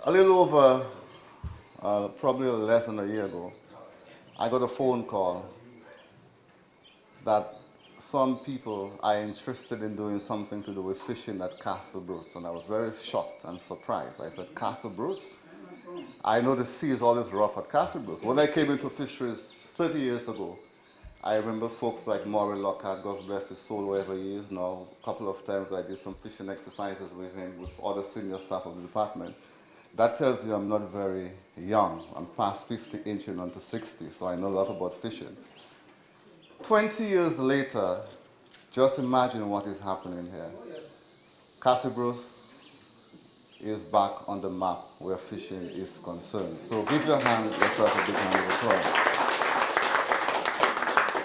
A little over, probably less than a year ago, I got a phone call that some people are interested in doing something to do with fishing at Castle Bruce. And I was very shocked and surprised. I said, Castle Bruce? I know the sea is always rough at Castle Bruce. When I came into fisheries 30 years ago, I remember folks like Maury Lockhart, God bless his soul, wherever he is now. A couple of times I did some fishing exercises with him, with other senior staff of the department. That tells you I'm not very young. I'm past 50, inching onto 60, so I know a lot about fishing. 20 years later, just imagine what is happening here. Castle Bruce is back on the map where fishing is concerned. So give your hand, yourself a big hand of applause.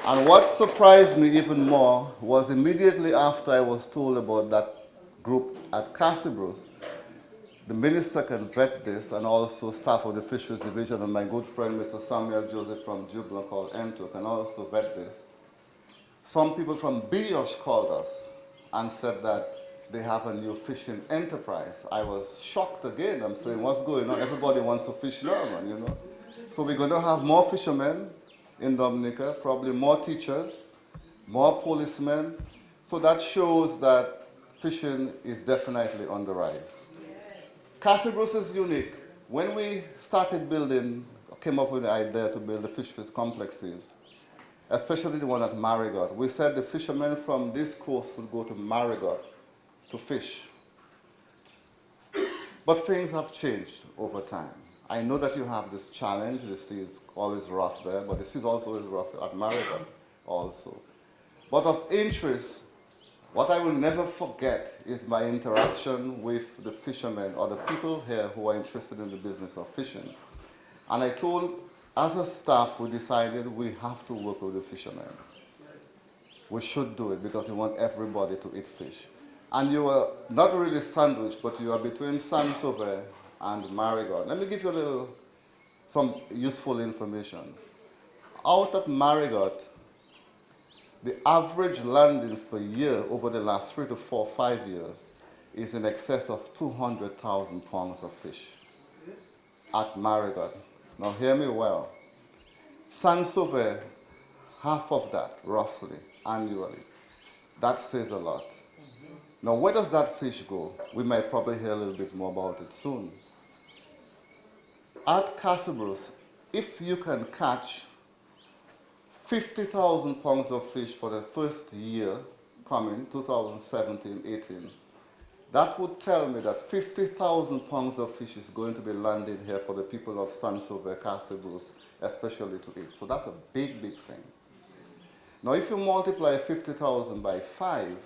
And what surprised me even more was immediately after I was told about that group at Castle Bruce, the minister can vet this, and also staff of the Fisheries Division and my good friend Mr. Samuel Joseph from Jubilee called Ento can also vet this. Some people from BIOSH called us and said that they have a new fishing enterprise. I was shocked again. I'm saying, what's going on? Everybody wants to fish now, man, you know. So we're going to have more fishermen in Dominica, probably more teachers, more policemen. So that shows that fishing is definitely on the rise. Castle Bruce is unique. When we started building, came up with the idea to build the fisheries complexes, especially the one at Marigot, we said the fishermen from this coast would go to Marigot to fish. But things have changed over time. I know that you have this challenge. The sea is always rough there, but the sea is also always rough at Marigot also. But of interest, what I will never forget is my interaction with the fishermen or the people here who are interested in the business of fishing. And I told, as a staff, we decided we have to work with the fishermen. We should do it because we want everybody to eat fish. And you are not really sandwiched, but you are between San Sauvé and Marigot. Let me give you some useful information. Out at Marigot, the average landings per year over the last 3 to 4, 5 years is in excess of 200,000 pounds of fish at Marigot. Now hear me well. San Sauvé, half of that, roughly, annually. That says a lot. Now where does that fish go? We might probably hear a little bit more about it soon. At Castle Bruce, if you can catch 50,000 pounds of fish for the first year coming, 2017-18, that would tell me that 50,000 pounds of fish is going to be landed here for the people of San Sauvé, Castle Bruce, especially to eat. So that's a big, big thing. Now if you multiply 50,000 by 5,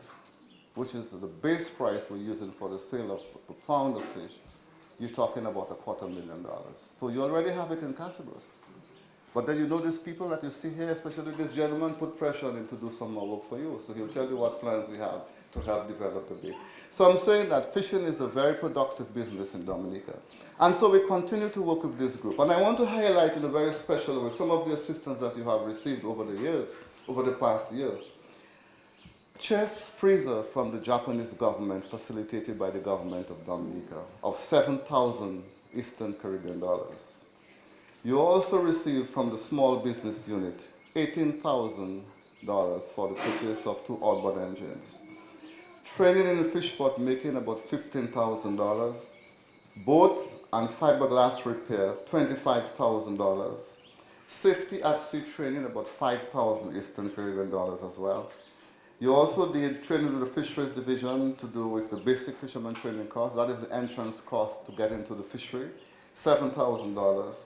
which is the base price we're using for the sale of a pound of fish, you're talking about $250,000. So you already have it in Castle Bruce. But then you know these people that you see here, especially this gentleman, put pressure on him to do some more work for you. So he'll tell you what plans we have to help develop the bay. So I'm saying that fishing is a very productive business in Dominica. And so we continue to work with this group. And I want to highlight in a very special way some of the assistance that you have received over the years, over the past year. Chest freezer from the Japanese government, facilitated by the government of Dominica, of 7,000 Eastern Caribbean dollars. You also received from the small business unit $18,000 for the purchase of 2 outboard engines. Training in the fish port making about $15,000. Boat and fiberglass repair, $25,000. Safety at sea training, about 5,000 Eastern Caribbean dollars as well. You also did training with the Fisheries Division to do with the basic fisherman training course. That is the entrance cost to get into the fishery, $7,000.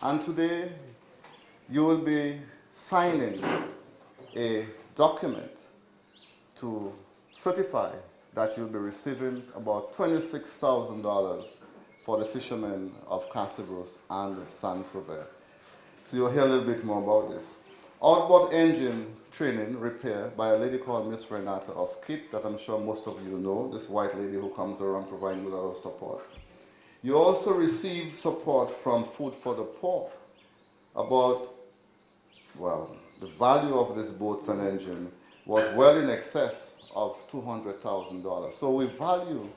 And today, you will be signing a document to certify that you'll be receiving about $26,000 for the fishermen of Castle Bruce and San Sauvé. So you'll hear a little bit more about this. Outboard engine training, repair by a lady called Miss Renata of KIT, that I'm sure most of you know, this white lady who comes around providing a lot of support. You also receive support from Food for the Poor about, well, the value of this boat and engine was well in excess of $200,000. So we value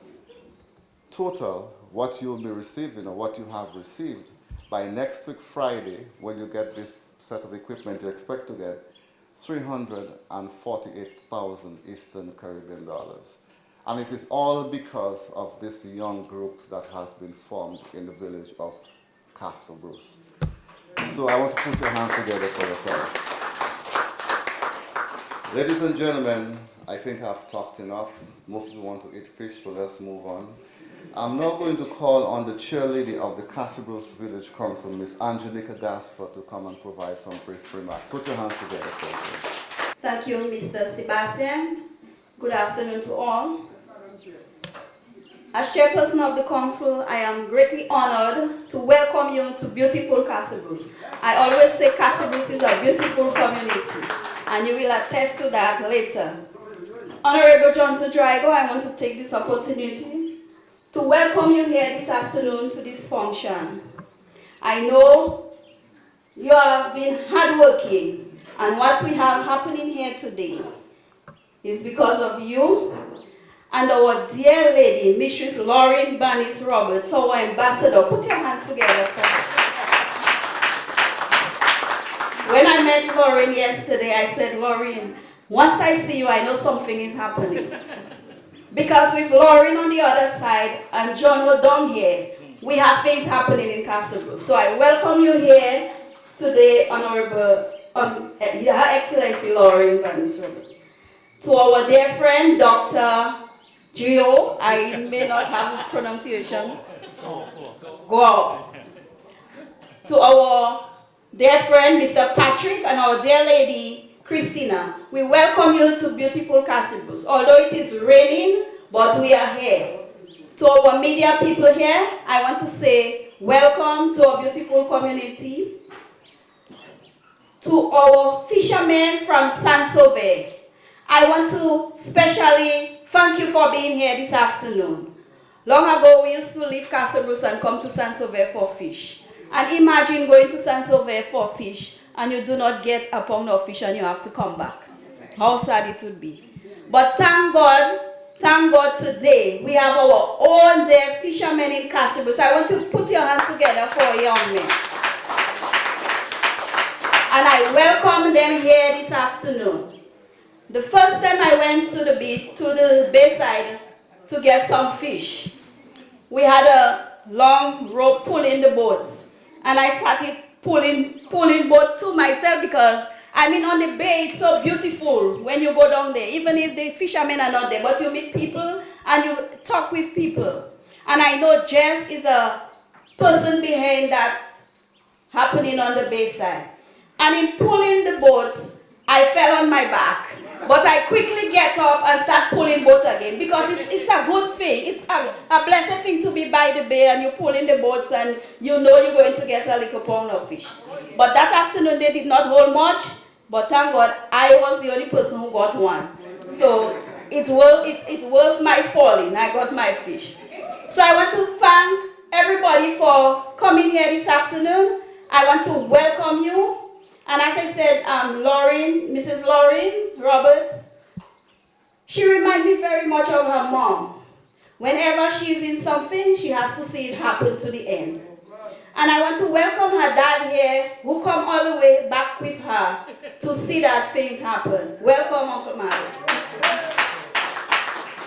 total what you'll be receiving or what you have received by next week Friday, when you get this set of equipment you expect to get, 348,000 Eastern Caribbean dollars. And it is all because of this young group that has been formed in the village of Castle Bruce. So I want to put your hands together for yourself. Ladies and gentlemen, I think I've talked enough. Most people want to eat fish, so let's move on. I'm now going to call on the chairlady of the Castle Bruce Village Council, Miss Dominica, to come and provide some brief remarks. Put your hands together, please. Thank you, Mr. Sebastian. Good afternoon to all. As chairperson of the council, I am greatly honored to welcome you to beautiful Castle Bruce. I always say Castle Bruce is a beautiful community, and you will attest to that later. Honorable Johnson Drago, I want to take this opportunity to welcome you here this afternoon to this function. I know you have been hardworking, and what we have happening here today is because of you and our dear lady, Mrs. Lauren Bannis Roberts, our ambassador. Put your hands together for her. When I met Lauren yesterday, I said, Lauren, once I see you, I know something is happening. Because with Lauren on the other side and John O'Dong here, we have things happening in Castle Bruce. So I welcome you here today, Honorable, Her Excellency Lauren Bannis Roberts. To our dear friend, Dr. Gio, I may not have the pronunciation. Go. To our dear friend, Mr. Patrick, and our dear lady, Christina, we welcome you to beautiful Castle Bruce. Although it is raining, but we are here. To our media people here, I want to say welcome to our beautiful community. To our fishermen from Saint-Sauveur, I want to specially thank you for being here this afternoon. Long ago, we used to leave Castle Bruce and come to Saint-Sauveur for fish. And imagine going to Saint-Sauveur for fish and you do not get a pound of fish and you have to come back. How sad it would be. But thank God today we have our own dear fishermen in Castle Bruce. I want you to put your hands together for a young man. And I welcome them here this afternoon. The first time I went to the beach, to the bayside to get some fish, we had a long rope pulling the boats. And I started pulling boat to myself because, I mean, on the bay, it's so beautiful when you go down there, even if the fishermen are not there, but you meet people and you talk with people. And I know Jess is a person behind that happening on the bayside. And in pulling the boats, I fell on my back. But I quickly get up and start pulling boats again because it's a good thing. It's a blessed thing to be by the bay and you're pulling the boats and you know you're going to get a little pound of fish. But that afternoon they did not hold much, but thank God I was the only person who got one. So it worth my falling. I got my fish. So I want to thank everybody for coming here this afternoon. I want to welcome you. And as I said, Mrs. Lauren Roberts, she reminds me very much of her mom. Whenever she's in something, she has to see it happen to the end. And I want to welcome her dad here, who come all the way back with her to see that things happen. Welcome, Uncle Mario.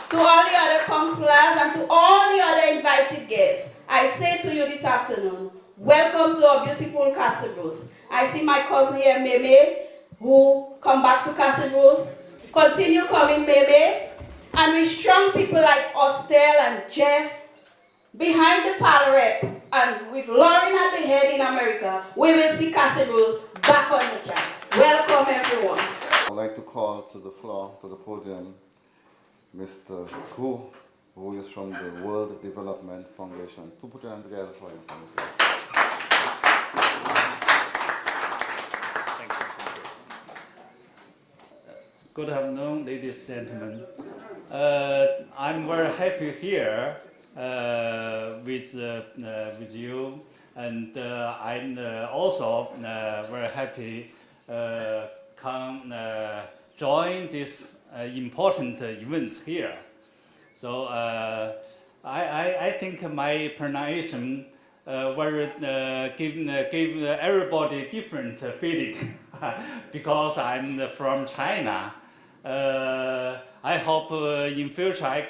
To all the other councillors and to all the other invited guests, I say to you this afternoon, welcome to our beautiful Castle Bruce. I see my cousin here, Meme, who come back to Castle Bruce. Continue coming, Meme. And with strong people like Ostel and Jess behind the pal rep, and with Lauren at the head in America, we will see Castle Bruce back on the track. Welcome, everyone. I'd like to call to the floor, to the podium, Mr. Ku, who is from the World Development Foundation. To put your hand together for him. Good afternoon, ladies and gentlemen. I'm very happy here with you, and I'm also very happy come join this important event here. So I think my pronunciation will give everybody different feeling because I'm from China. I hope in future I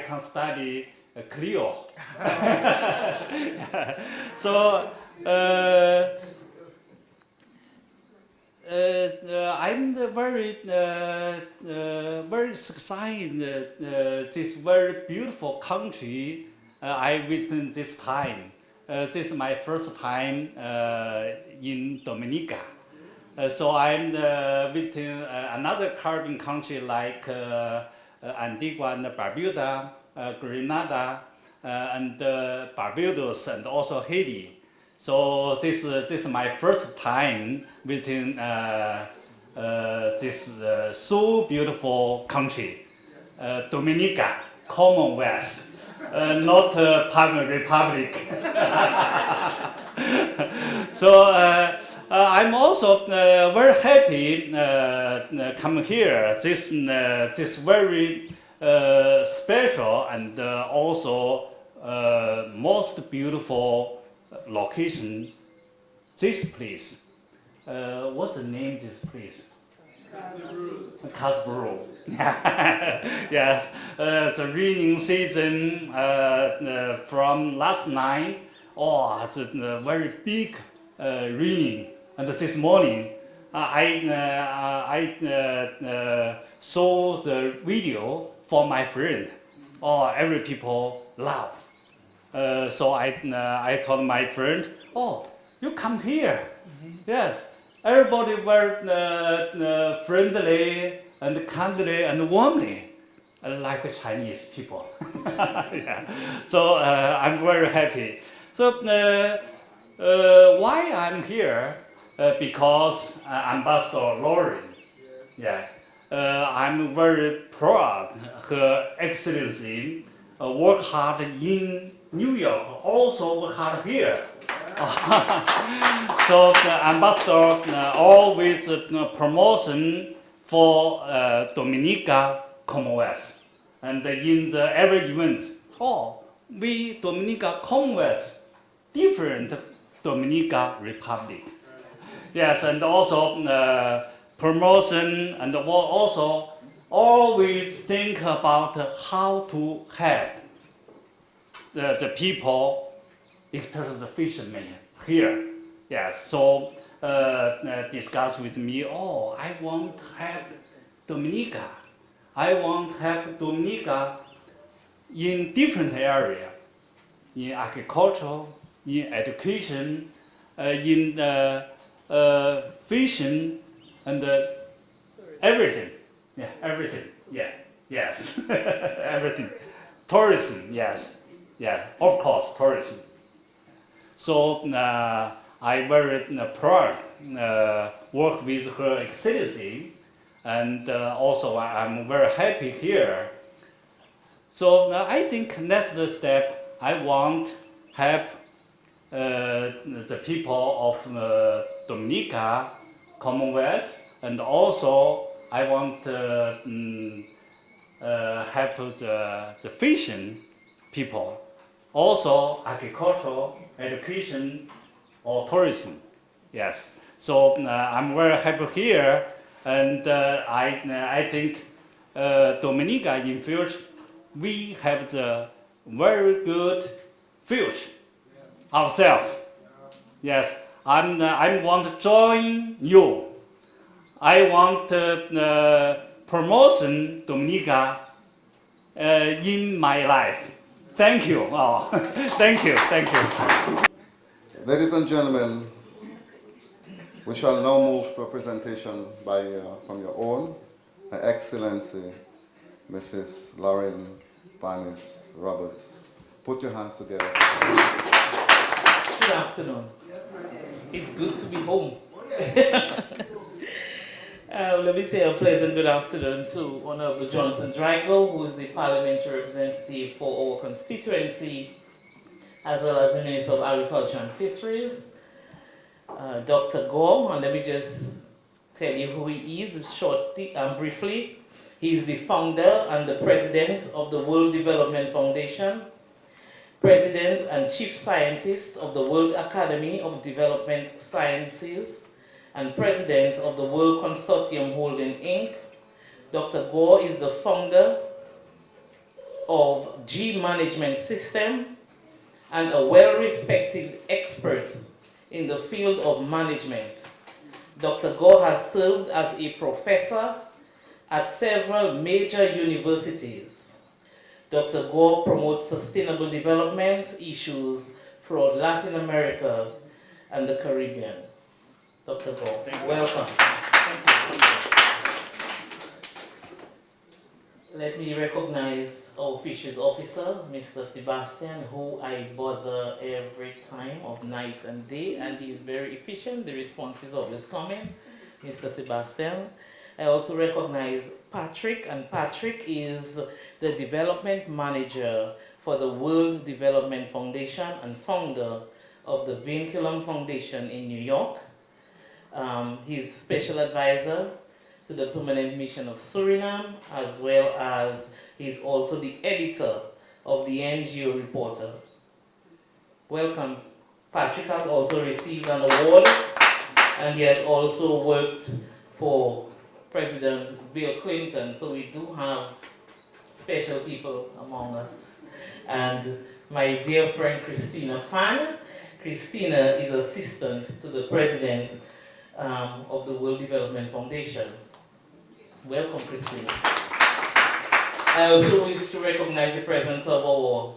can study Clio. So I'm very excited. This very beautiful country I visited this time. This is my first time in Dominica. So I'm visiting another Caribbean country like Antigua and Barbuda, Grenada, and Barbados, and also Haiti. So this is my first time visiting this so beautiful country, Dominica, Commonwealth, not Panama Republic. So I'm also very happy come here. This very special and also most beautiful location. This place. What's the name of this place? Casbro. Yes, the raining season from last night. Oh, it's a very big raining, and this morning I saw the video for my friend. Oh, every people laugh. So I told my friend, oh, you come here. Yes, everybody were friendly and kindly and warmly, like Chinese people. Yeah. So I'm very happy. So why I'm here? Because Ambassador Lauren. Yeah. I'm very proud Her Excellency work hard in New York, also work hard here. So the ambassador always promotion for Dominica Commonwealth, and in the every event, oh, we Dominica Commonwealth, different Dominica Republic. Yes, and also promotion, and also always think about how to help the people, especially the fishermen here. Yes, so discuss with me, oh, I want to help Dominica. I want to help Dominica in different area, in agriculture, in education, in fishing, and everything. Yeah, everything. Yeah, yes, everything. Tourism, yes. Yeah, of course, tourism. So I very proud work with Her Excellency, and also I'm very happy here. So I think next step I want help the people of Dominica, Commonwealth, and also I want help the fishing people. Also, agriculture, education, or tourism. Yes. So I'm very happy here, and I think Dominica in future we have the very good future ourselves. Yes. I want to join you. I want promotion Dominica in my life. Thank you. Oh, thank you. Thank you. Ladies and gentlemen, we shall now move to a presentation by, from your own Her Excellency, Mrs. Lauren Barnes Roberts. Put your hands together. Good afternoon. It's good to be home. Let me say a pleasant good afternoon to Honorable Jonathan Drangle, who is the parliamentary representative for our constituency, as well as the Minister of Agriculture and Fisheries, Dr. Gore, and let me just tell you who he is shortly and briefly. He is the founder and the president of the World Development Foundation, president and chief scientist of the World Academy of Development Sciences, and president of the World Consortium Holding Inc. Dr. Gore is the founder of G Management System and a well-respected expert in the field of management. Dr. Gore has served as a professor at several major universities. Dr. Gore promotes sustainable development issues throughout Latin America and the Caribbean. Dr. Gore, welcome. Let me recognize our fisheries officer, Mr. Sebastian, who I bother every time of night and day, and he is very efficient. The response is always coming. Mr. Sebastian. I also recognize Patrick, and Patrick is the development manager for the World Development Foundation and founder of the Vinculum Foundation in New York. He's special advisor to the Permanent Mission of Suriname, as well as he's also the editor of the NGO Reporter. Welcome. Patrick has also received an award, and he has also worked for President Bill Clinton, so we do have special people among us. And my dear friend Christina Fan. Christina is assistant to the president of the World Development Foundation. Welcome, Christina. I also wish to recognize the presence of our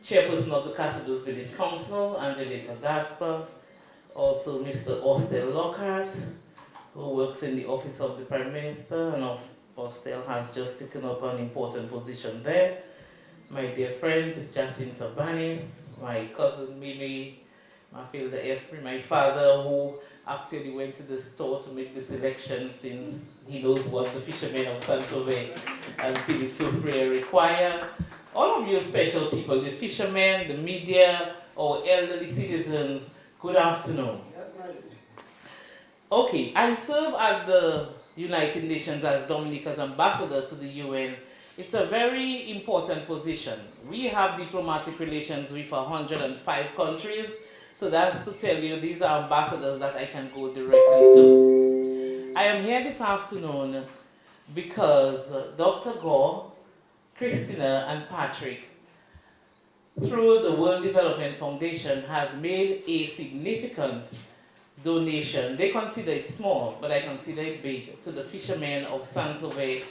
chairperson of the Castleberg Village Council, Angelica Gasper, also Mr. Austell Lockhart, who works in the office of the Prime Minister, and Austell has just taken up an important position there. My dear friend Jacinta Banis, my cousin Mimi, Mathilda Esprit, my father who actually went to the store to make the selection since he knows what the fishermen of Saint-Sauveur and Pilitupre require. All of you special people, the fishermen, the media, our elderly citizens, good afternoon. Okay, I serve at the United Nations as Dominica's ambassador to the UN. It's a very important position. We have diplomatic relations with 105 countries, so that's to tell you these are ambassadors that I can go directly to. I am here this afternoon because Dr. Gore, Christina, and Patrick, through the World Development Foundation, has made a significant donation. They consider it small, but I consider it big, to the fishermen of Saint-Sauveur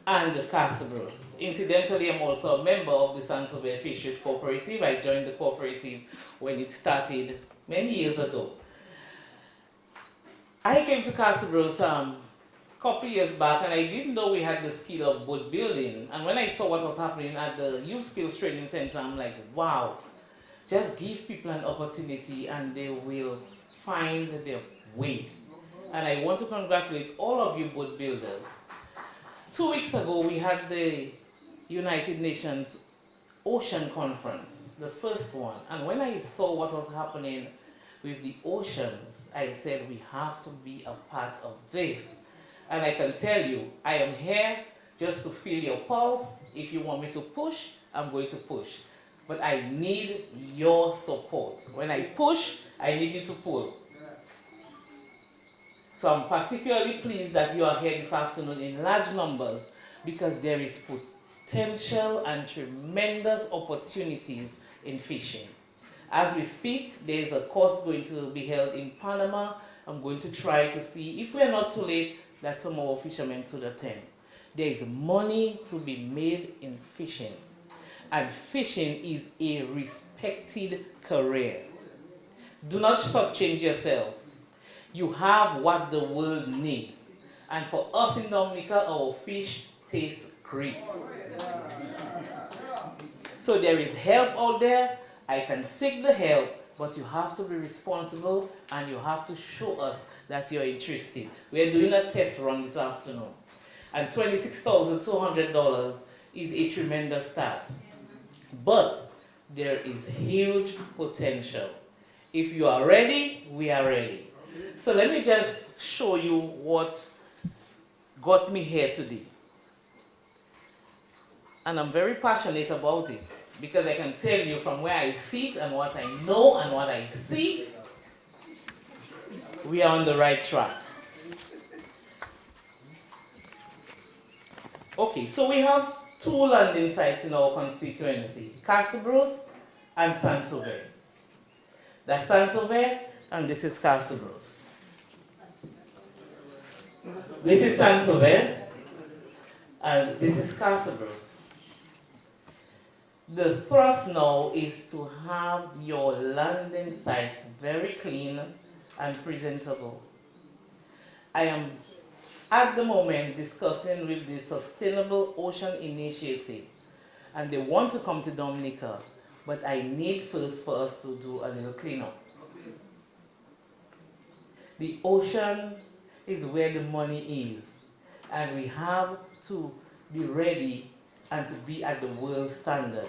and Castleberg. Incidentally, I'm also a member of the Saint-Sauveur Fisheries Cooperative. I joined the cooperative when it started many years ago. I came to Castleberg a couple years back, and I didn't know we had the skill of boat building. And when I saw what was happening at the Youth Skills Training Center, I'm like, wow, just give people an opportunity and they will find their way. And I want to congratulate all of you boat builders. 2 weeks ago, we had the United Nations Ocean Conference, the first one. And when I saw what was happening with the oceans, I said, we have to be a part of this. And I can tell you, I am here just to feel your pulse. If you want me to push, I'm going to push. But I need your support. When I push, I need you to pull. So I'm particularly pleased that you are here this afternoon in large numbers, because there is potential and tremendous opportunities in fishing. As we speak, there is a course going to be held in Panama. I'm going to try to see, if we're not too late, that some of our fishermen should attend. There is money to be made in fishing. And fishing is a respected career. Do not shortchange yourself. You have what the world needs. And for us in Dominica, our fish tastes great. So there is help out there. I can seek the help, but you have to be responsible and you have to show us that you're interested. We're doing a test run this afternoon. And $26,200 is a tremendous start. But there is huge potential. If you are ready, we are ready. So let me just show you what got me here today. And I'm very passionate about it because I can tell you from where I sit and what I know and what I see, we are on the right track. Okay, so we have two landing sites in our constituency, Castlebrose and Saint-Sauveur. That's Saint-Sauveur and this is Castlebrose. This is Saint-Sauveur and this is Castlebrose. The thrust now is to have your landing sites very clean and presentable. I am at the moment discussing with the Sustainable Ocean Initiative, and they want to come to Dominica, but I need first for us to do a little cleanup. The ocean is where the money is, and we have to be ready and to be at the world standard.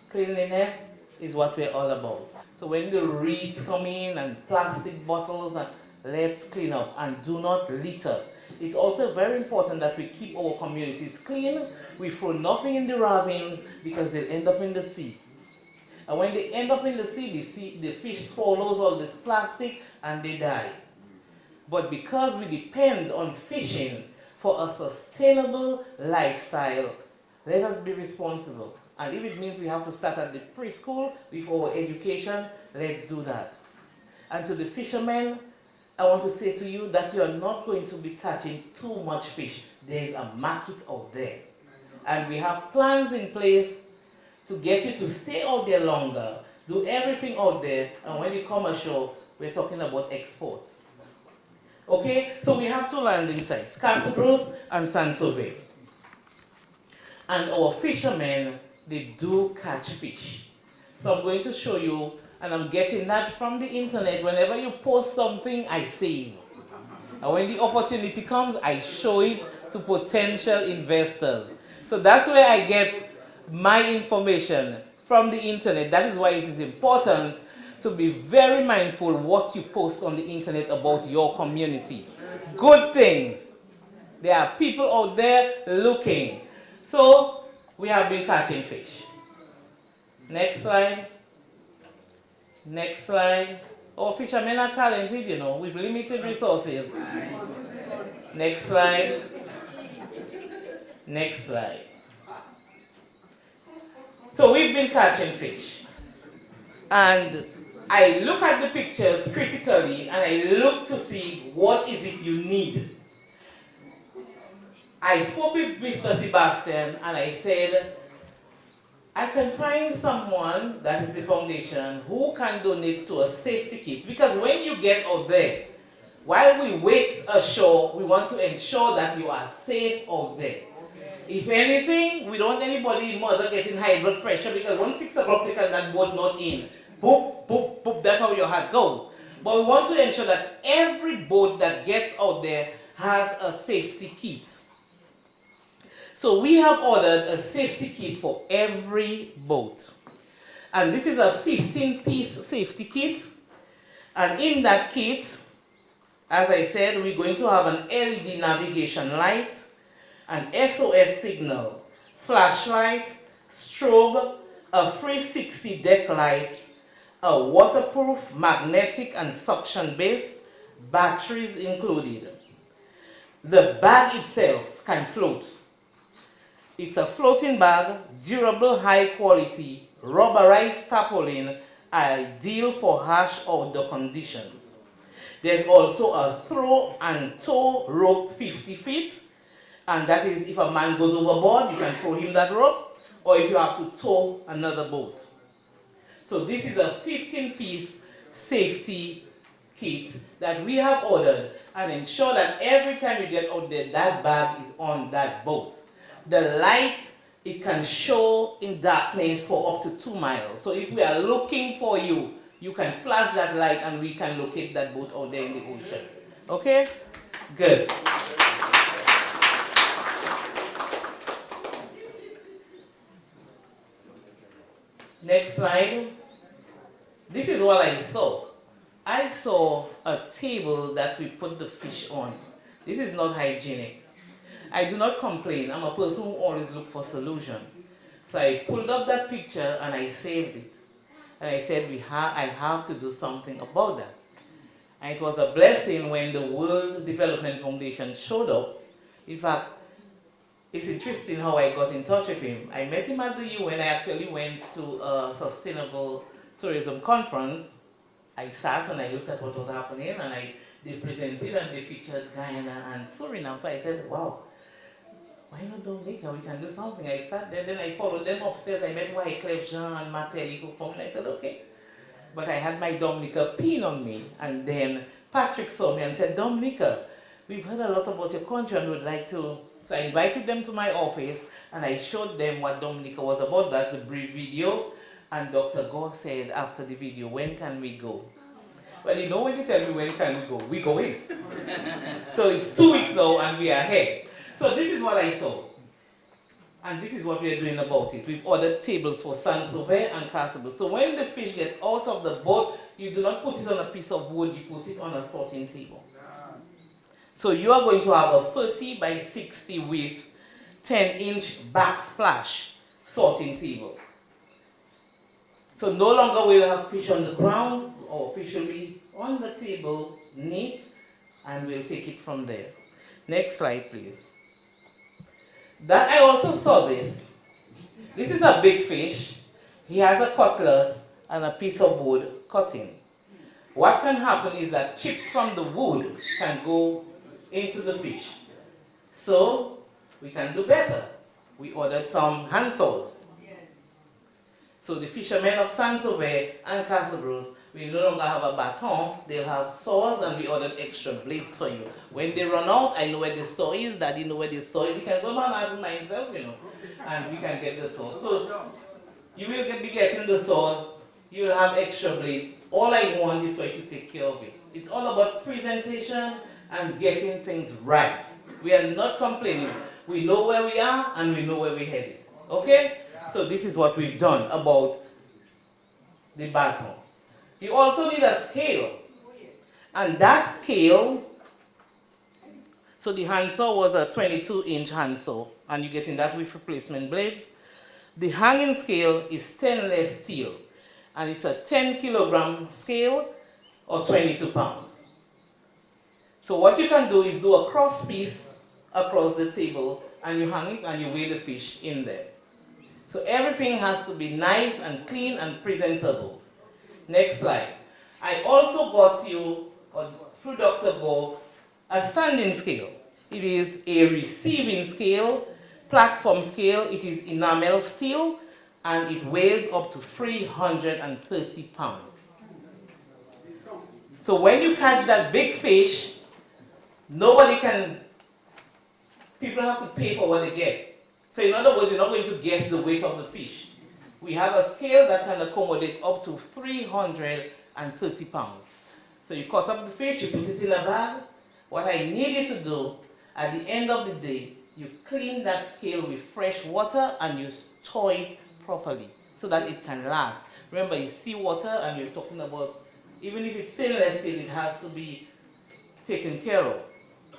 Cleanliness is what we're all about. So when the reeds come in and plastic bottles, and let's clean up and do not litter. It's also very important that we keep our communities clean. We throw nothing in the ravines because they'll end up in the sea. And when they end up in the sea, the fish swallows all this plastic and they die. But because we depend on fishing for a sustainable lifestyle, let us be responsible. And if it means we have to start at the preschool with our education, let's do that. And to the fishermen, I want to say to you that you are not going to be catching too much fish. There is a market out there. And we have plans in place to get you to stay out there longer, do everything out there, and when you come ashore, we're talking about export. Okay, so we have two landing sites, Castlebrose and Saint-Sauveur. And our fishermen, they do catch fish. So I'm going to show you, and I'm getting that from the internet. Whenever you post something, I save. And when the opportunity comes, I show it to potential investors. So that's where I get my information, from the internet. That is why it is important to be very mindful what you post on the internet about your community. Good things. There are people out there looking. So we have been catching fish. Next slide. Next slide. Our fishermen are talented, you know, with limited resources. Next slide. Next slide. So we've been catching fish. And I look at the pictures critically and I look to see what is it you need. I spoke with Mr. Sebastian and I said, I can find someone, that is the foundation, who can donate to a safety kit. Because when you get out there, while we wait ashore, we want to ensure that you are safe out there. If anything, we don't want anybody, mother, getting high blood pressure because once 6 o'clock, take that boat not in. Boop, boop, boop, that's how your heart goes. But we want to ensure that every boat that gets out there has a safety kit. So we have ordered a safety kit for every boat. And this is a 15-piece safety kit. And in that kit, as I said, we're going to have an LED navigation light, an SOS signal, flashlight, strobe, a 360 deck light, a waterproof, magnetic and suction base, batteries included. The bag itself can float. It's a floating bag, durable, high quality, rubberized tarpaulin, ideal for harsh outdoor conditions. There's also a throw and tow rope 50 feet, and that is if a man goes overboard, you can throw him that rope, or if you have to tow another boat. So this is a 15-piece safety kit that we have ordered and ensure that every time you get out there, that bag is on that boat. The light, it can show in darkness for up to 2 miles. So if we are looking for you, you can flash that light and we can locate that boat out there in the ocean. Okay? Good. Next slide. This is what I saw. I saw a table that we put the fish on. This is not hygienic. I do not complain. I'm a person who always looks for solution. So I pulled up that picture and I saved it. And I said, I have to do something about that. And it was a blessing when the World Development Foundation showed up. In fact, it's interesting how I got in touch with him. I met him at the UN. I actually went to a sustainable tourism conference. I sat and I looked at what was happening, and they presented and they featured Guyana and Suriname. So I said, wow, why not Dominica? We can do something. I sat there, then I followed them upstairs. I met Wyclef Jean and Martelly who from, and I said, okay. But I had my Dominica pin on me, and then Patrick saw me and said, Dominica, we've heard a lot about your country and would like to. So I invited them to my office and I showed them what Dominica was about. That's the brief video. And Dr. Gore said after the video, when can we go? Well, you know when you tell me when can we go in. So it's 2 weeks now and we are here. So this is what I saw. And this is what we are doing about it. We've ordered tables for Saint-Sauveur and Castlebrooke. So when the fish get out of the boat, you do not put it on a piece of wood, you put it on a sorting table. So you are going to have a 30 by 60 with 10-inch backsplash sorting table. So no longer will you have fish on the ground, or fish will be on the table, neat, and we'll take it from there. Next slide, please. That I also saw this. This is a big fish. He has a cutlass and a piece of wood cutting. What can happen is that chips from the wood can go into the fish. So we can do better. We ordered some hand saws. So the fishermen of Saint-Sauveur and Castlebrooke will no longer have a baton, they'll have saws, and we ordered extra blades for you. When they run out, I know where the store is, Daddy know where the store is, he can go down and by himself, you know, and we can get the saws. So you will be getting the saws, you will have extra blades. All I want is for you to take care of it. It's all about presentation and getting things right. We are not complaining. We know where we are and we know where we're headed. Okay? So this is what we've done about the baton. You also need a scale. And that scale, so the handsaw was a 22-inch handsaw, and you're getting that with replacement blades. The hanging scale is stainless steel, and it's a 10-kilogram scale or 22 pounds. So what you can do is do a cross piece across the table, and you hang it and you weigh the fish in there. So everything has to be nice and clean and presentable. Next slide. I also bought you, through Dr. Gore, a standing scale. It is a receiving scale, platform scale. It is enamel steel, and it weighs up to 330 pounds. So when you catch that big fish, people have to pay for what they get. So in other words, you're not going to guess the weight of the fish. We have a scale that can accommodate up to 330 pounds. So you cut up the fish, you put it in a bag. What I need you to do, at the end of the day, you clean that scale with fresh water and you store it properly so that it can last. Remember, it's seawater and you're talking about, even if it's stainless steel, it has to be taken care of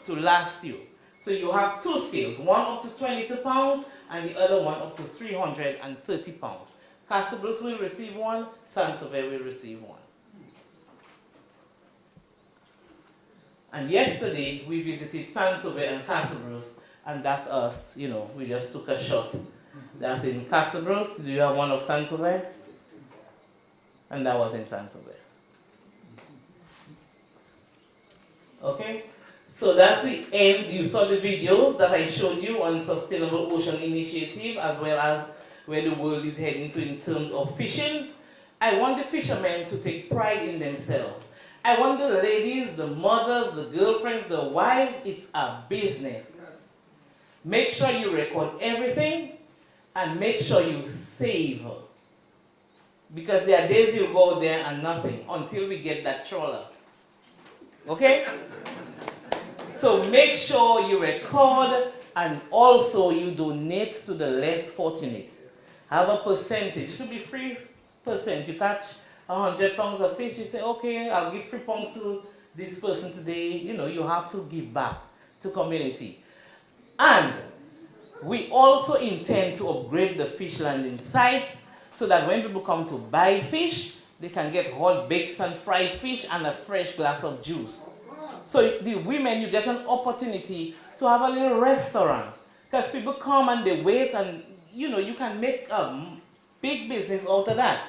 to last you. So you have two scales, one up to 22 pounds and the other one up to 330 pounds. Castlebrooke will receive one, Saint-Sauveur will receive one. And yesterday we visited Saint-Sauveur and Castlebrooke, and that's us, you know, we just took a shot. That's in Castlebrooke. Do you have one of Saint-Sauveur? And that was in Saint-Sauveur. Okay? So that's the end. You saw the videos that I showed you on Sustainable Ocean Initiative, as well as where the world is heading to in terms of fishing. I want the fishermen to take pride in themselves. I want the ladies, the mothers, the girlfriends, the wives, it's a business. Make sure you record everything and make sure you save. Because there are days you go there and nothing until we get that trawler. Okay? So make sure you record and also you donate to the less fortunate. Have a percentage. It should be 3%. You catch 100 pounds of fish, you say, okay, I'll give 3 pounds to this person today. You know, you have to give back to community. And We also intend to upgrade the fish landing sites so that when people come to buy fish, they can get hot baked and fried fish and a fresh glass of juice. So the women, you get an opportunity to have a little restaurant. Because people come and they wait and, you know, you can make a big business out of that.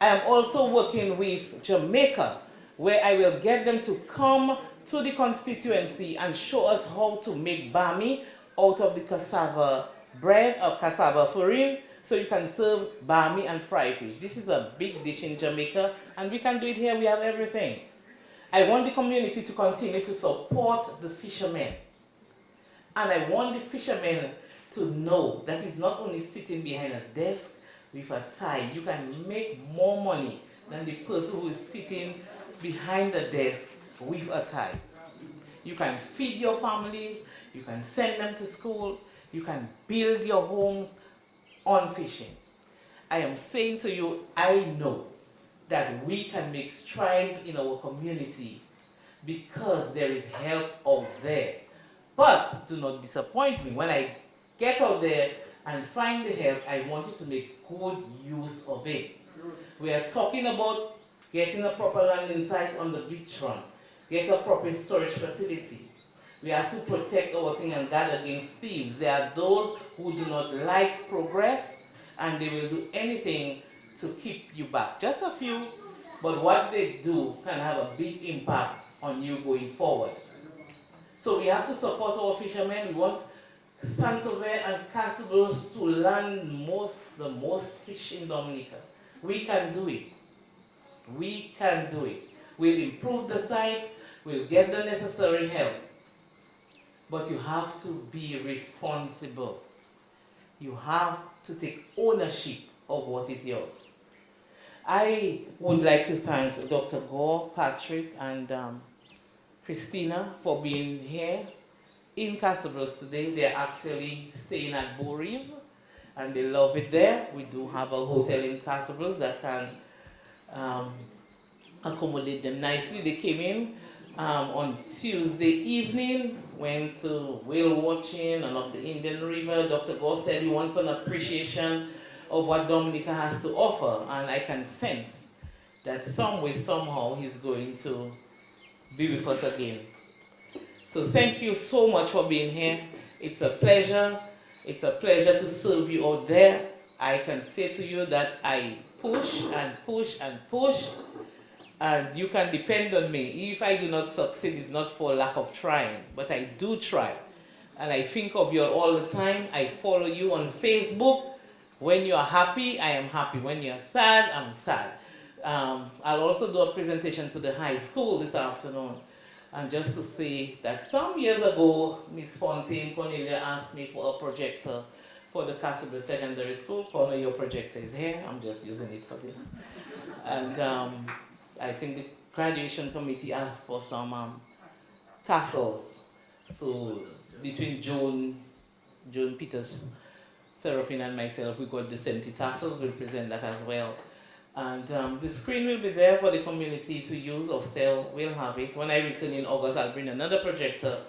I am also working with Jamaica, where I will get them to come to the constituency and show us how to make bami out of the cassava bread or cassava farine, so you can serve bami and fried fish. This is a big dish in Jamaica, and we can do it here. We have everything. I want the community to continue to support the fishermen. And I want the fishermen to know that it's not only sitting behind a desk with a tie. You can make more money than the person who is sitting behind the desk with a tie. You can feed your families, you can send them to school, you can build your homes on fishing. I am saying to you, I know that we can make strides in our community because there is help out there. But do not disappoint me. When I get out there and find the help, I want you to make good use of it. We are talking about getting a proper landing site on the beachfront, get a proper storage facility. We have to protect our thing and guard against thieves. There are those who do not like progress, and they will do anything to keep you back. Just a few, but what they do can have a big impact on you going forward. So we have to support our fishermen. We want Saint-Sauveur and Castles to land the most fish in Dominica. We can do it. We can do it. We'll improve the sites. We'll get the necessary help. But you have to be responsible. You have to take ownership of what is yours. I would like to thank Dr. Gore, Patrick, and Christina for being here in Casablanca today. They're actually staying at Boriv, and they love it there. We do have a hotel in Casablanca that can accommodate them nicely. They came in on Tuesday evening, went to whale watching and up the Indian River. Dr. Gore said he wants an appreciation of what Dominica has to offer, and I can sense that some way, somehow, he's going to be with us again. So thank you so much for being here. It's a pleasure. It's a pleasure to serve you out there. I can say to you that I push and push and push, and you can depend on me. If I do not succeed, it's not for lack of trying, but I do try. And I think of you all the time. I follow you on Facebook. When you're happy, I am happy. When you're sad, I'm sad. I'll also do a presentation to the high school this afternoon. And just to say that some years ago, Miss Fontaine Cornelia asked me for a projector for the Castle Secondary School. Cornelia, your projector is here. I'm just using it for this. And I think the graduation committee asked for some tassels. So between Joan Peters, Seraphine, and myself, we got the 70 tassels. We'll present that as well. And the screen will be there for the community to use, or still will have it. When I return in August, I'll bring another projector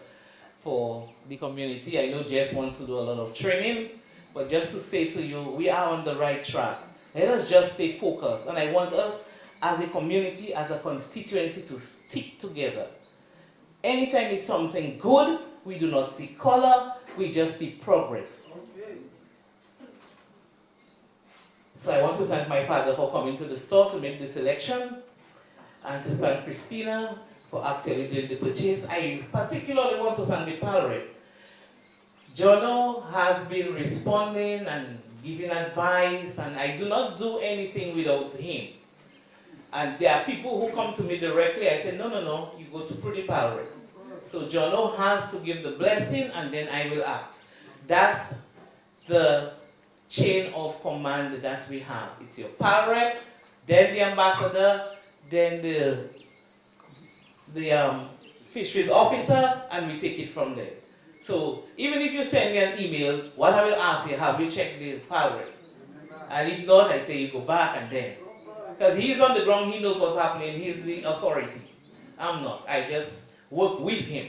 for the community. I know Jess wants to do a lot of training, but just to say to you, we are on the right track. Let us just stay focused. And I want us as a community, as a constituency, to stick together. Anytime it's something good, we do not see color, we just see progress. So I want to thank my father for coming to the store to make the selection, and to thank Christina for actually doing the purchase. I particularly want to thank the Palry. Jono has been responding and giving advice, and I do not do anything without him. And there are people who come to me directly. I say, no, you go to Pretty Palry. So Jono has to give the blessing, and then I will act. That's the chain of command that we have. It's your power rep, then the ambassador, then the fisheries officer, and we take it from there. So even if you send me an email, what I will ask you, have you checked the power rep? And if not, I say you go back and then. Because he's on the ground, he knows what's happening, he's the authority. I'm not, I just work with him.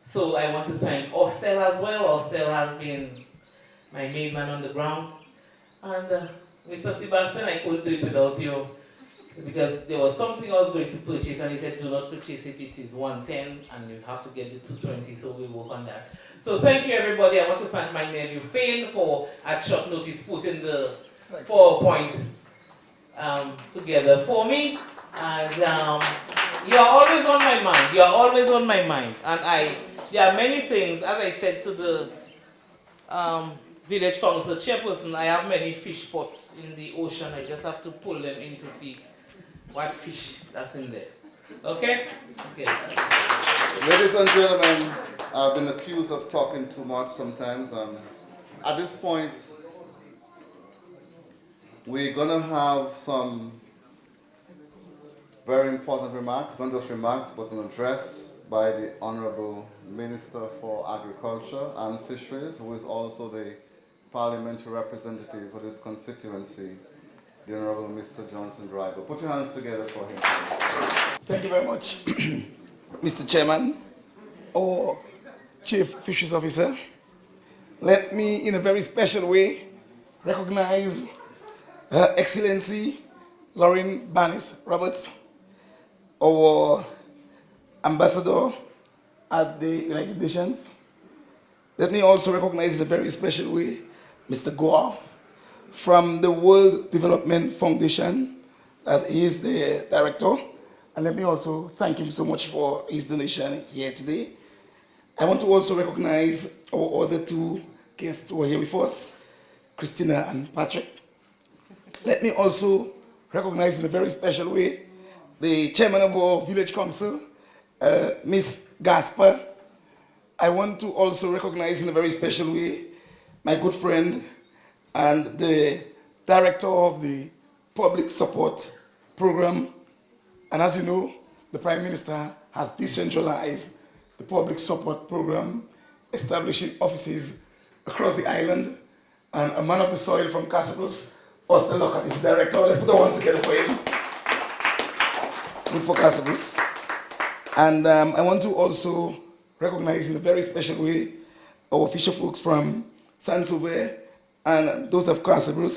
So I want to thank Ostel as well. Ostel has been my main man on the ground. And Mr. Sebastian, I couldn't do it without you because there was something I was going to purchase and he said, do not purchase it, it is 110 and you have to get the 220, so we'll work on that. So thank you everybody. I want to thank my nephew Fane for at short notice putting the PowerPoint together for me. And you are always on my mind. You are always on my mind. And there are many things, as I said to the village council chairperson, I have many fish pots in the ocean. I just have to pull them in to see what fish that's in there. Okay? Okay. Ladies and gentlemen, I've been accused of talking too much sometimes. At this point, we're going to have some very important remarks, not just remarks, but an address by the Honorable Minister for Agriculture and Fisheries, who is also the parliamentary representative for this constituency, the Honorable Mr. Johnson Driver. Put your hands together for him. Thank you very much, Mr. Chairman, or Chief Fisheries Officer. Let me, in a very special way, recognize Her Excellency Lauren Barnes Roberts, our ambassador at the United Nations. Let me also recognize in a very special way Mr. Goa from the World Development Foundation, that he is the director. And let me also thank him so much for his donation here today. I want to also recognize our other two guests who are here with us, Christina and Patrick. Let me also recognize in a very special way the chairman of our village council, Miss Gaspar. I want to also recognize in a very special way my good friend and the director of the public support program. And as you know, the Prime Minister has decentralized the public support program, establishing offices across the island. And a man of the soil from Casablanca, Ostel Lockhart, is the director. Let's put our hands together for him. Good for Casablanca. And I want to also recognize in a very special way our fisher folks from Saint-Sauveur and those of Casablanca.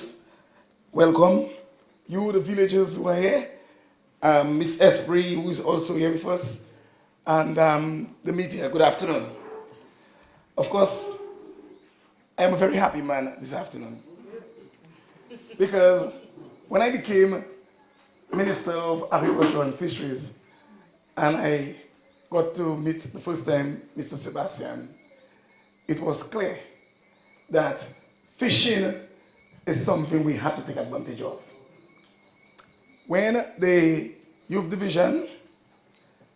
Welcome. You, the villagers who are here, Miss Esprit, who is also here with us, and the media, good afternoon. Of course, I am a very happy man this afternoon because when I became Minister of Agriculture and Fisheries and I got to meet the first time Mr. Sebastian, it was clear that fishing is something we have to take advantage of. When the Youth Division,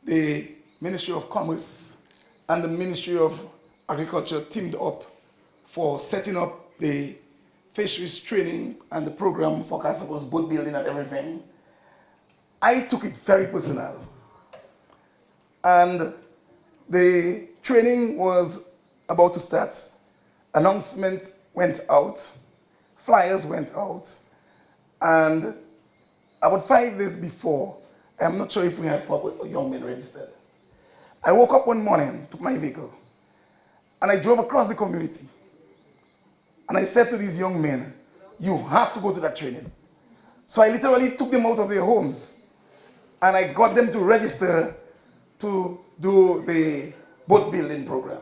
the Ministry of Commerce, and the Ministry of Agriculture teamed up for setting up the fisheries training and the program for Casablanca's boat building and everything, I took it very personal. And the training was about to start. Announcement went out, flyers went out, and about 5 days before, I'm not sure if we had 4 young men registered. I woke up one morning, took my vehicle, and I drove across the community. And I said to these young men, you have to go to that training. So I literally took them out of their homes, and I got them to register to do the boat building program.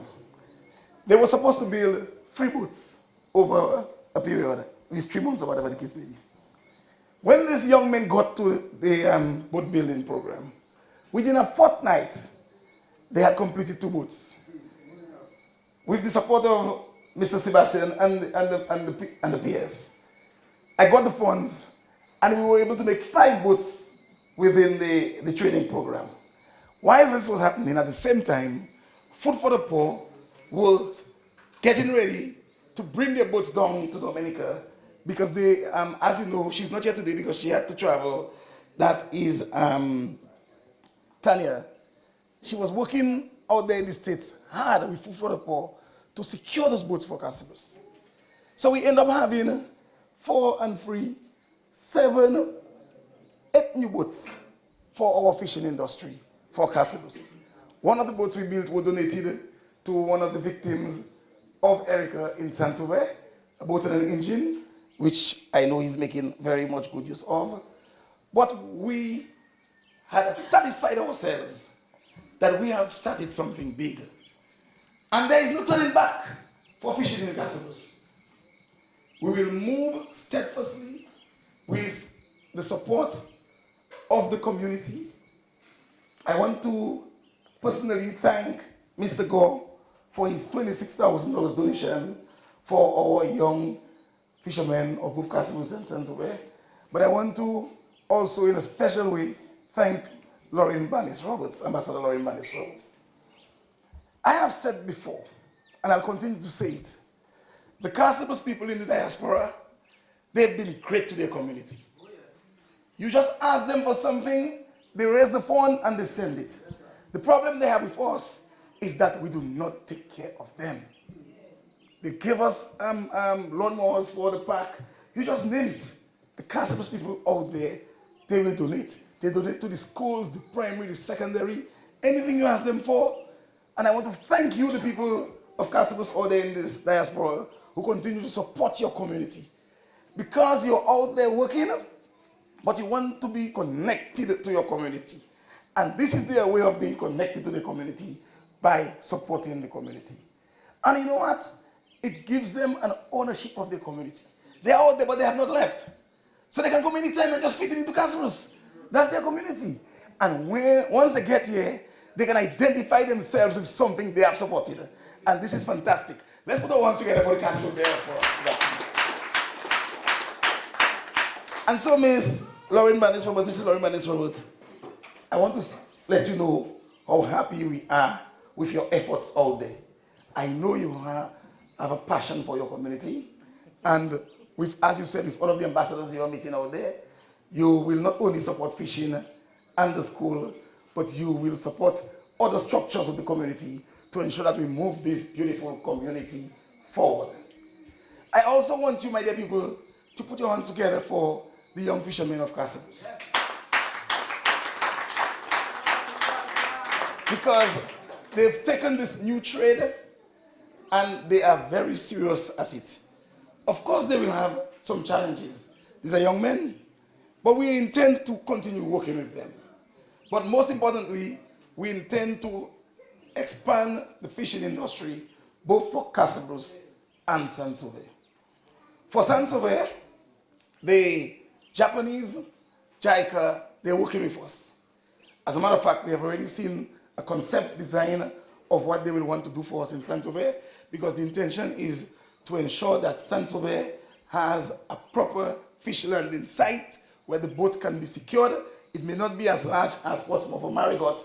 They were supposed to build 3 boats over a period, at least 3 months or whatever the case may be. When these young men got to the boat building program, within a fortnight, they had completed 2 boats. With the support of Mr. Sebastian and the PS, I got the funds, and we were able to make 5 boats within the training program. While this was happening, at the same time, Food for the Poor was getting ready to bring their boats down to Dominica because they, as you know, she's not here today because she had to travel. That is Tanya. She was working out there in the States hard with Food for the Poor to secure those boats for customers. So we end up having 4 and 3, 7, 8 new boats for our fishing industry for customers. One of the boats we built was donated to one of the victims of Erica in Saint-Sauveur about an engine, which I know he's making very much good use of. But we had satisfied ourselves that we have started something big. And there is no turning back for fishing in Casabos. We will move steadfastly with the support of the community. I want to personally thank Mr. Gore for his $26,000 donation for our young fishermen of both Casabos and Saint-Sauveur. But I want to also, in a special way, thank Lauren Bannis-Roberts, Ambassador Lauren Bannis-Roberts. I have said before, and I'll continue to say it, the Casabos people in the diaspora, they've been great to their community. You just ask them for something, they raise the phone and they send it. The problem they have with us is that we do not take care of them. They give us lawnmowers for the park. You just name it. The Casabos people out there, they will donate. They donate to the schools, the primary, the secondary, anything you ask them for. And I want to thank you, the people of Casabos out there in this diaspora, who continue to support your community. Because you're out there working, but you want to be connected to your community. And this is their way of being connected to the community, by supporting the community. And you know what? It gives them an ownership of the community. They're out there, but they have not left. So they can come anytime and just fit into Casabos. That's their community. And once they get here, they can identify themselves with something they have supported. And this is fantastic. Let's put our hands together for the Casabos diaspora. And so, Miss Lauren Bannis-Roberts, Mrs. Lauren Bannis-Roberts, I want to let you know how happy we are with your efforts out there. I know you have a passion for your community, and with, as you said, with all of the ambassadors you are meeting out there, you will not only support fishing and the school, but you will support other structures of the community to ensure that we move this beautiful community forward. I also want you, my dear people, to put your hands together for the young fishermen of Casabos. Because they've taken this new trade and they are very serious at it. Of course, they will have some challenges. These are young men, but we intend to continue working with them. But most importantly, we intend to expand the fishing industry, both for Casabos and Saint-Sauveur. For Saint-Sauveur, the Japanese, JICA, they're working with us. As a matter of fact, we have already seen a concept design of what they will want to do for us in Saint-Sauveur, because the intention is to ensure that Saint-Sauveur has a proper fish landing site where the boats can be secured. It may not be as large as Portsmouth or Marigot,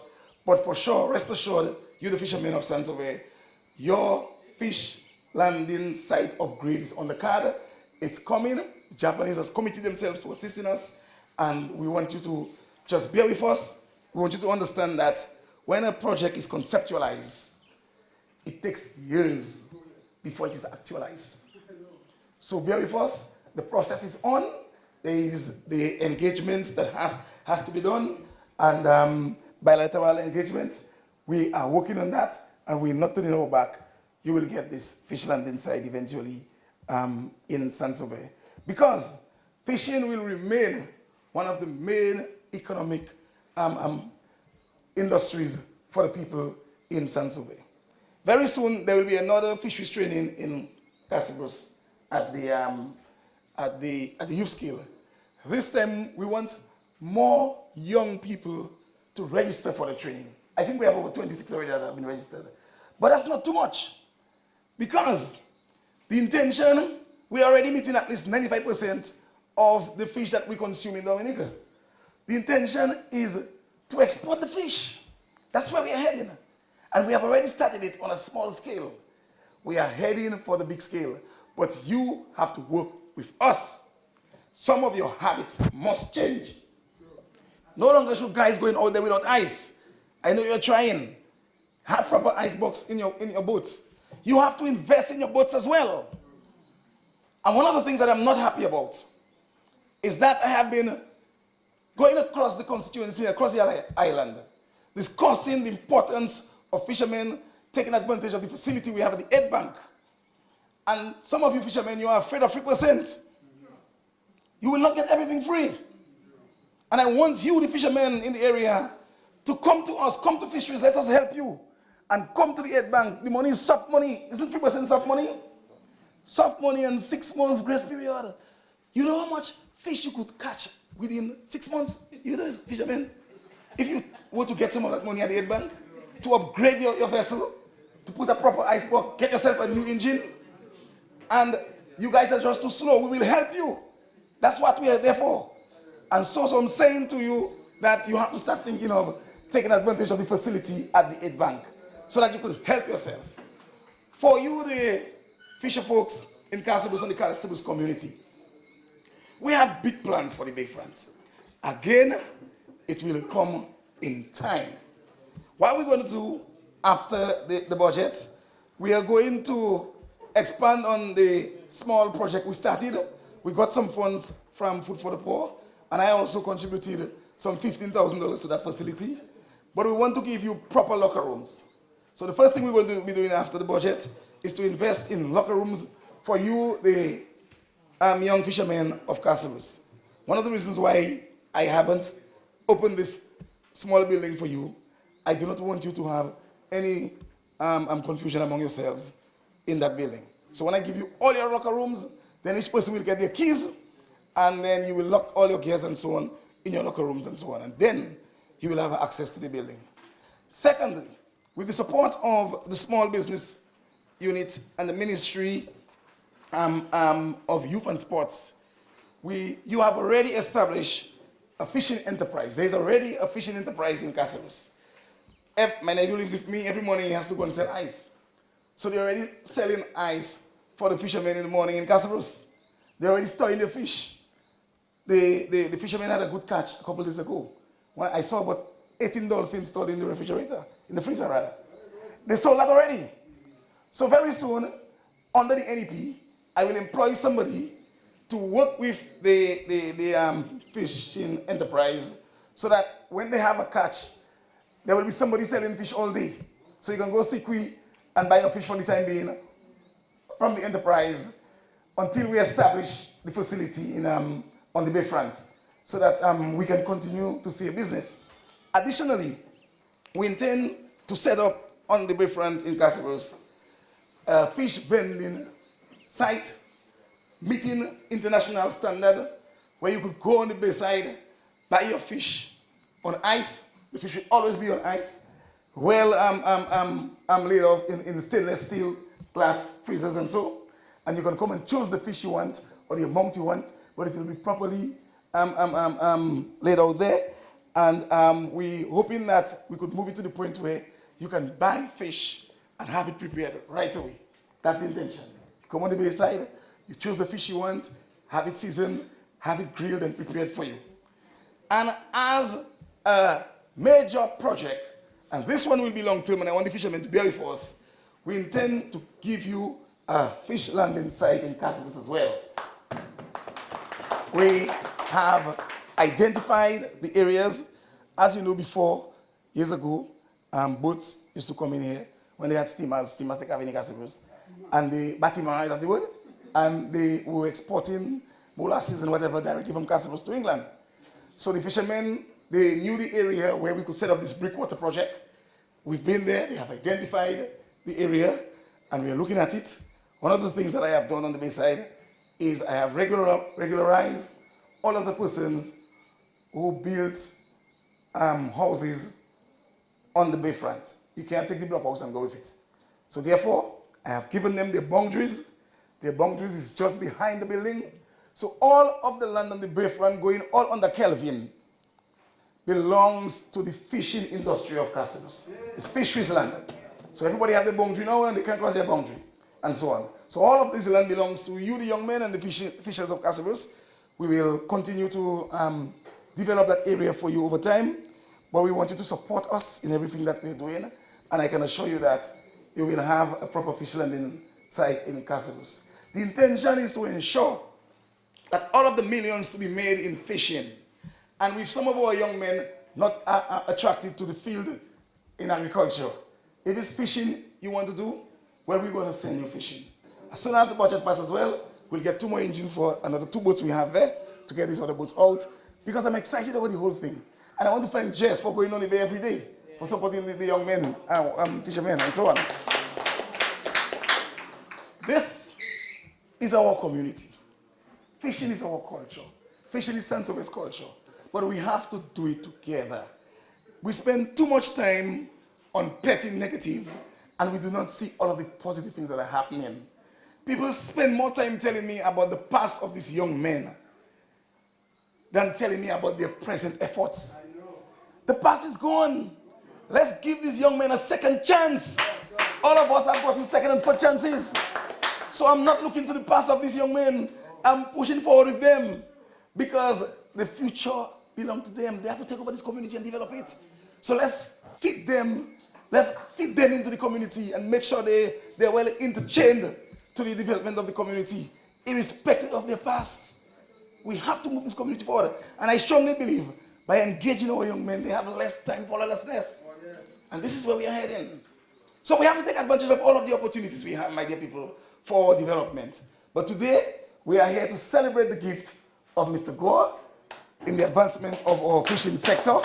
but for sure, rest assured, you the fishermen of Saint-Sauveur, your fish landing site upgrade is on the card. It's coming. The Japanese has committed themselves to assisting us, and we want you to just bear with us. We want you to understand that when a project is conceptualized, it takes years before it is actualized. So bear with us. The process is on. There is the engagements that has to be done, and bilateral engagements. We are working on that, and we're not turning our back. You will get this fish landing site eventually in Saint-Sauveur, because fishing will remain one of the main economic industries for the people in Saint-Sauveur. Very soon, there will be another fisheries training in Casabos at the youth scale. This time, we want more young people to register for the training. I think we have over 26 already that have been registered. But that's not too much, because the intention, we're already meeting at least 95% of the fish that we consume in Dominica. The intention is to export the fish. That's where we are heading. And we have already started it on a small scale. We are heading for the big scale. But you have to work with us. Some of your habits must change. No longer should guys going out there without ice. I know you're trying. Have proper ice box in your boats. You have to invest in your boats as well. And one of the things that I'm not happy about is that I have been going across the constituency, across the island, discussing the importance of fishermen taking advantage of the facility we have at the Ed Bank. And some of you fishermen, you are afraid of 3%. You will not get everything free. And I want you, the fishermen in the area, to come to us, come to fisheries, let us help you. And come to the Ed Bank. The money is soft money. Isn't 3% soft money? Soft money and 6 months grace period. You know how much fish you could catch within 6 months? You know, fishermen? If you were to get some of that money at the Ed Bank, to upgrade your vessel, to put a proper ice block, get yourself a new engine, and you guys are just too slow, we will help you. That's what we are there for. And so I'm saying to you that you have to start thinking of taking advantage of the facility at the Ed Bank so that you could help yourself. For you, the fisher folks in Castlebrooks and the Castlebrooks community, we have big plans for the Bayfront. Again, it will come in time. What are we going to do after the budget? We are going to expand on the small project we started. We got some funds from Food for the Poor, and I also contributed some $15,000 to that facility. But we want to give you proper locker rooms. So the first thing we're going to be doing after the budget is to invest in locker rooms for you, the young fishermen of Castlebrooks. One of the reasons why I haven't opened this small building for you, I do not want you to have any confusion among yourselves in that building. So when I give you all your locker rooms, then each person will get their keys, and then you will lock all your gears and so on in your locker rooms and so on, and then you will have access to the building. Secondly, with the support of the small business unit and the Ministry of Youth and Sports, you have already established a fishing enterprise. There is already a fishing enterprise in Castlebrooks. My nephew lives with me. Every morning he has to go and sell ice. So they're already selling ice for the fishermen in the morning in Castlebrooks. They're already storing the fish. The fishermen had a good catch a couple days ago. When I saw about 18 dolphins stored in the refrigerator, in the freezer rather. They sold that already. So very soon, under the NEP, I will employ somebody to work with the fishing enterprise so that when they have a catch, there will be somebody selling fish all day. So you can go Sikwi and buy a fish for the time being from the enterprise until we establish the facility on the Bayfront so that we can continue to see a business. Additionally, we intend to set up on the Bayfront in Castlebrooks a fish vending site meeting international standard where you could go on the bayside, buy your fish on ice. The fish will always be on ice, well laid off in stainless steel glass freezers and so. And you can come and choose the fish you want or the amount you want, but it will be properly laid out there. And we're hoping that we could move it to the point where you can buy fish and have it prepared right away. That's the intention. Come on the bayside, you choose the fish you want, have it seasoned, have it grilled and prepared for you. And as a major project, and this one will be long-term, and I want the fishermen to bear with us, we intend to give you a fish landing site in Castlebrooks as well. We have identified the areas. As you know, before, years ago, boats used to come in here when they had steamers they have in Castlebrooks, and the bâtiment, that's the word, and they were exporting molasses and whatever directly from Castlebrooks to England. So the fishermen, they knew the area where we could set up this brickwater project. We've been there, they have identified the area, and we are looking at it. One of the things that I have done on the bayside is I have regularized all of the persons who built houses on the bayfront. You can't take the block house and go with it. So therefore, I have given them their boundaries. Their boundaries is just behind the building. So all of the land on the bayfront going all under Kelvin belongs to the fishing industry of Castlebrooks. It's fisheries land. So everybody have their boundary now and they can't cross their boundary and so on. So all of this land belongs to you, the young men and the fishers of Castlebrooks. We will continue to develop that area for you over time, but we want you to support us in everything that we're doing, and I can assure you that you will have a proper fish landing site in Castlebrooks. The intention is to ensure that all of the millions to be made in fishing, and with some of our young men not attracted to the field in agriculture, If it's fishing you want to do, where we're going to send you fishing. As soon as the budget passes as well, we'll get 2 more engines for another 2 boats we have there to get these other boats out, because I'm excited about the whole thing. And I want to thank Jess for going on the bay every day, for supporting the young men, fishermen, and so on. This is our community. Fishing is our culture. Fishing is Sansove's culture. But we have to do it together. We spend too much time on petty negative, and we do not see all of the positive things that are happening. People spend more time telling me about the past of these young men than telling me about their present efforts. The past is gone. Let's give these young men a second chance. All of us have gotten second and third chances. So I'm not looking to the past of these young men. I'm pushing forward with them, because the future belongs to them. They have to take over this community and develop it. So let's feed them. Let's feed them into the community and make sure they're well interchained to the development of the community, irrespective of their past. We have to move this community forward. And I strongly believe by engaging our young men, they have less time for lawlessness. And this is where we are heading. So we have to take advantage of all of the opportunities we have, my dear people, for development. But today, we are here to celebrate the gift of Mr. Gore in the advancement of our fishing sector.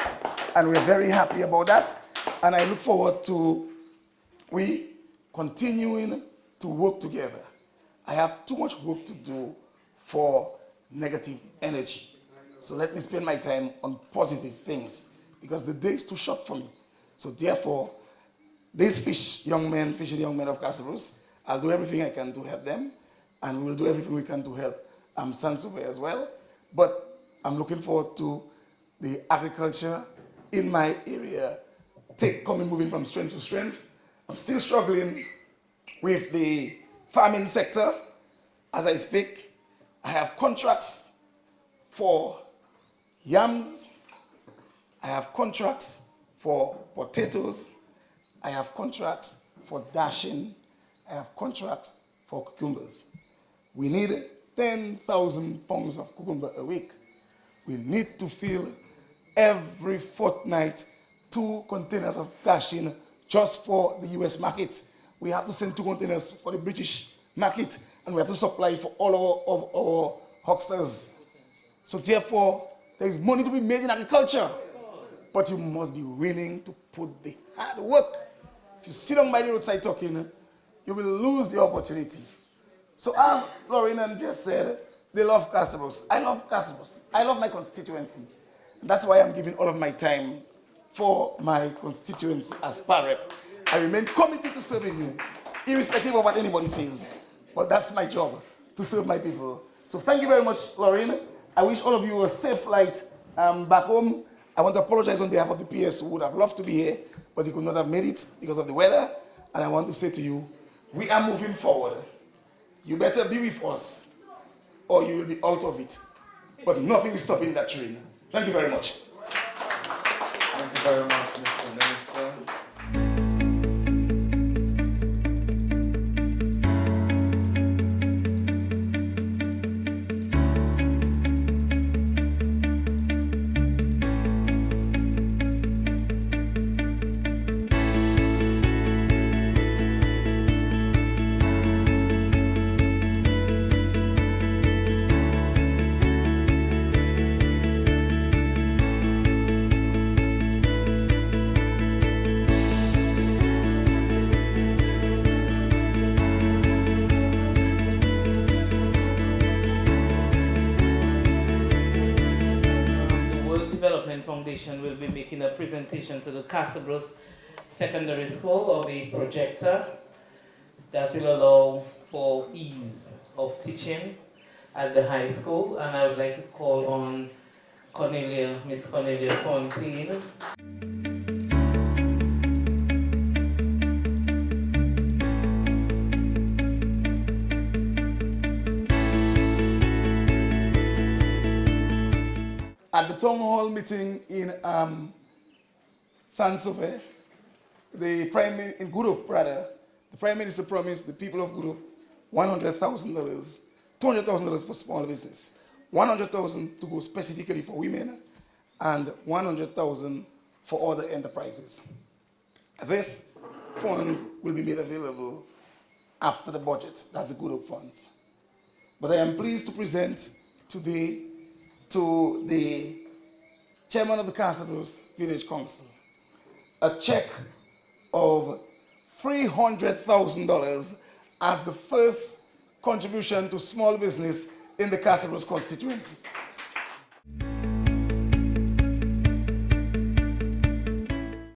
And we're very happy about that. And I look forward to we continuing to work together. I have too much work to do for negative energy. So let me spend my time on positive things, because the day is too short for me. So therefore, these fishing young men of Casabros, I'll do everything I can to help them, and we'll do everything we can to help Sansove as well. But I'm looking forward to the agriculture in my area moving from strength to strength. I'm still struggling with the farming sector. As I speak, I have contracts for yams, I have contracts for potatoes, I have contracts for dashing, I have contracts for cucumbers. We need 10,000 pounds of cucumber a week. We need to fill every fortnight 2 containers of dashing just for the US market. We have to send 2 containers for the British market, and we have to supply for all of our hucksters. So therefore, there is money to be made in agriculture, but you must be willing to put the hard work. If you sit down by the roadside talking, you will lose the opportunity. So as Lauren just said, they love Casabros. I love Casabros. I love my constituency. And that's why I'm giving all of my time for my constituency as PAREP. I remain committed to serving you, irrespective of what anybody says. But that's my job, to serve my people. So thank you very much, Lauren. I wish all of you a safe flight back home. I want to apologize on behalf of the PS who would have loved to be here, but he could not have made it because of the weather. And I want to say to you, we are moving forward. You better be with us, or you will be out of it. But nothing is stopping that train. Thank you very much. Thank you very much, Mr. Minister. Foundation will be making a presentation to the Casabros Secondary School of a projector that will allow for ease of teaching at the high school. And I would like to call on Miss Cornelia Fontaine. At the town hall meeting in Sansove, in Gurup, rather, the Prime Minister promised the people of Gurup $100,000, $200,000 for small business, $100,000 to go specifically for women, and $100,000 for other enterprises. This funds will be made available after the budget. That's the Good Hope funds. But I am pleased to present today to the chairman of the Castlebrose Village Council a check of $300,000 as the first contribution to small business in the Castlebrose constituency.